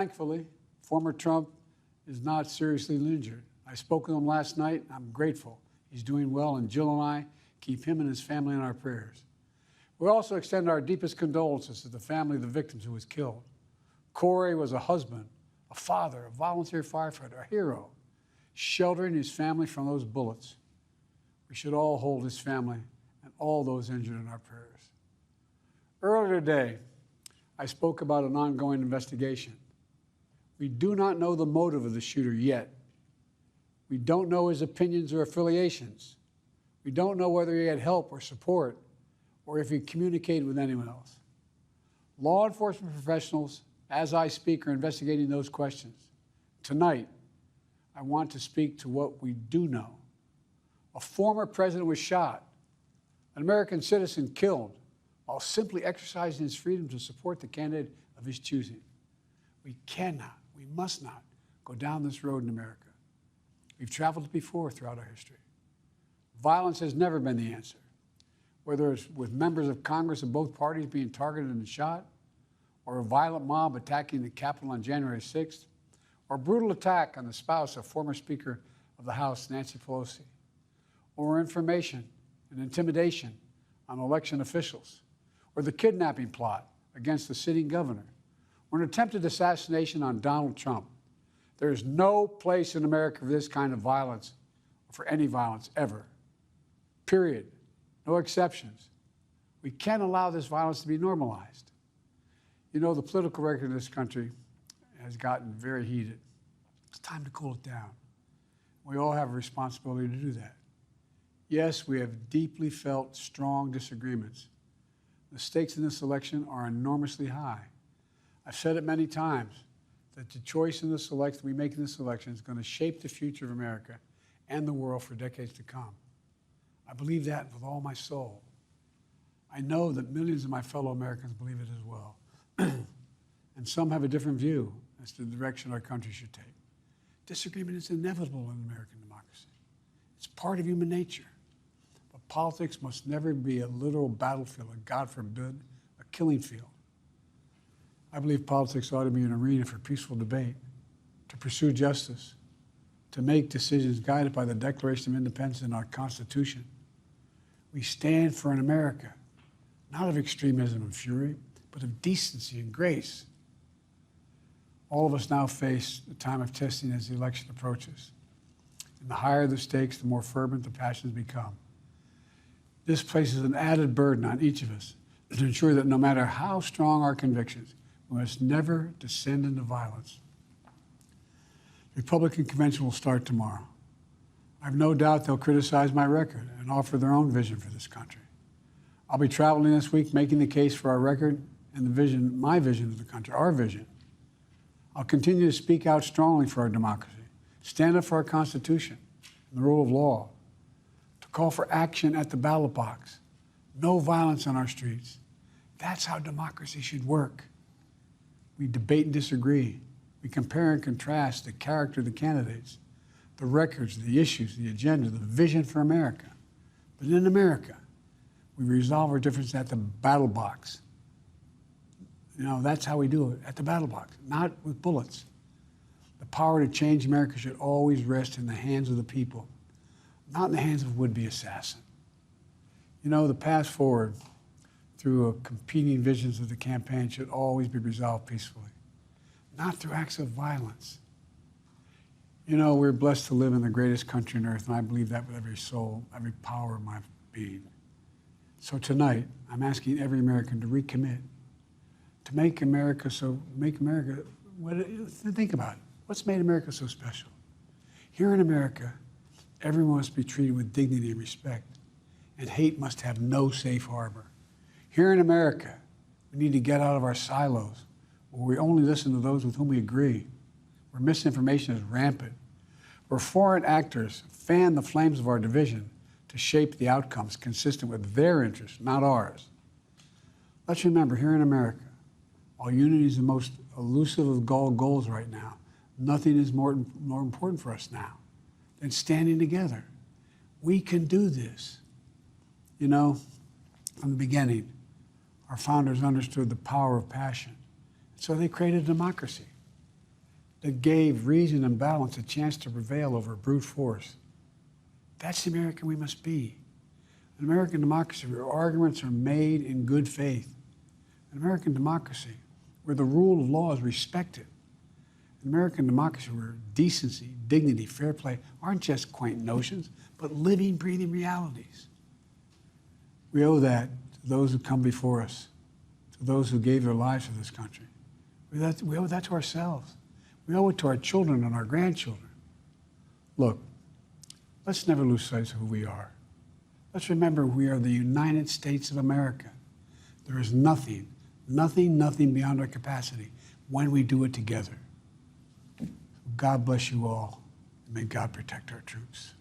Thankfully, former Trump is not seriously injured. I spoke with him last night. I'm grateful. He's doing well, and Jill and I keep him and his family in our prayers. We also extend our deepest condolences to the family of the victims who was killed. Corey was a husband, a father, a volunteer firefighter, a hero, sheltering his family from those bullets. We should all hold his family and all those injured in our prayers. Earlier today, I spoke about an ongoing investigation. We do not know the motive of the shooter yet. We don't know his opinions or affiliations. We don't know whether he had help or support or if he communicated with anyone else. Law enforcement professionals, as I speak, are investigating those questions. Tonight, I want to speak to what we do know. A former president was shot, an American citizen killed, while simply exercising his freedom to support the candidate of his choosing. We cannot, we must not go down this road in America. We've traveled it before throughout our history. Violence has never been the answer, whether it's with members of Congress of both parties being targeted and shot, or a violent mob attacking the Capitol on January 6th, or a brutal attack on the spouse of former Speaker of the House, Nancy Pelosi, or information and intimidation on election officials, or the kidnapping plot against the sitting governor, or an attempted assassination on Donald Trump. There is no place in America for this kind of violence, or for any violence ever. Period. No exceptions. We can't allow this violence to be normalized. You know, the political record in this country has gotten very heated. It's time to cool it down. We all have a responsibility to do that. Yes, we have deeply felt strong disagreements. The stakes in this election are enormously high. I've said it many times that the choice in this election we make in this election is going to shape the future of America and the world for decades to come. I believe that with all my soul. I know that millions of my fellow Americans believe it as well. And some have a different view as to the direction our country should take. Disagreement is inevitable in American democracy. It's part of human nature. But politics must never be a literal battlefield, and God forbid, a killing field. I believe politics ought to be an arena for peaceful debate, to pursue justice, to make decisions guided by the Declaration of Independence and our Constitution. We stand for an America, not of extremism and fury, but of decency and grace. All of us now face a time of testing as the election approaches. And the higher the stakes, the more fervent the passions become. This places an added burden on each of us to ensure that no matter how strong our convictions, we must never descend into violence. The Republican convention will start tomorrow. I have no doubt they'll criticize my record and offer their own vision for this country. I'll be traveling this week making the case for our record and the vision, my vision of the country, our vision. I'll continue to speak out strongly for our democracy, stand up for our Constitution and the rule of law, to call for action at the ballot box, no violence on our streets. That's how democracy should work. We debate and disagree. We compare and contrast the character of the candidates, the records, the issues, the agenda, the vision for America. But in America, we resolve our differences at the battle box. You know, that's how we do it, at the battle box, not with bullets. The power to change America should always rest in the hands of the people, not in the hands of a would-be assassin. You know, the path forward through competing visions of the campaign should always be resolved peacefully, not through acts of violence. You know, we're blessed to live in the greatest country on earth, and I believe that with every soul, every power of my being. So tonight, I'm asking every American to recommit, to think about it. What's made America so special? Here in America, everyone must be treated with dignity and respect, and hate must have no safe harbor. Here in America, we need to get out of our silos, where we only listen to those with whom we agree, where misinformation is rampant, where foreign actors fan the flames of our division to shape the outcomes consistent with their interests, not ours. Let's remember, here in America, while unity is the most elusive of all goals right now, nothing is more important for us now than standing together. We can do this. You know, from the beginning, our founders understood the power of passion. So they created democracy. that gave reason and balance a chance to prevail over brute force. That's the American we must be. An American democracy where arguments are made in good faith. An American democracy where the rule of law is respected. An American democracy where decency, dignity, fair play aren't just quaint notions, but living, breathing realities. We owe that to those who come before us, to those who gave their lives for this country. We owe that to ourselves. We owe it to our children and our grandchildren. Look, let's never lose sight of who we are. Let's remember we are the United States of America. There is nothing beyond our capacity when we do it together. God bless you all, and may God protect our troops.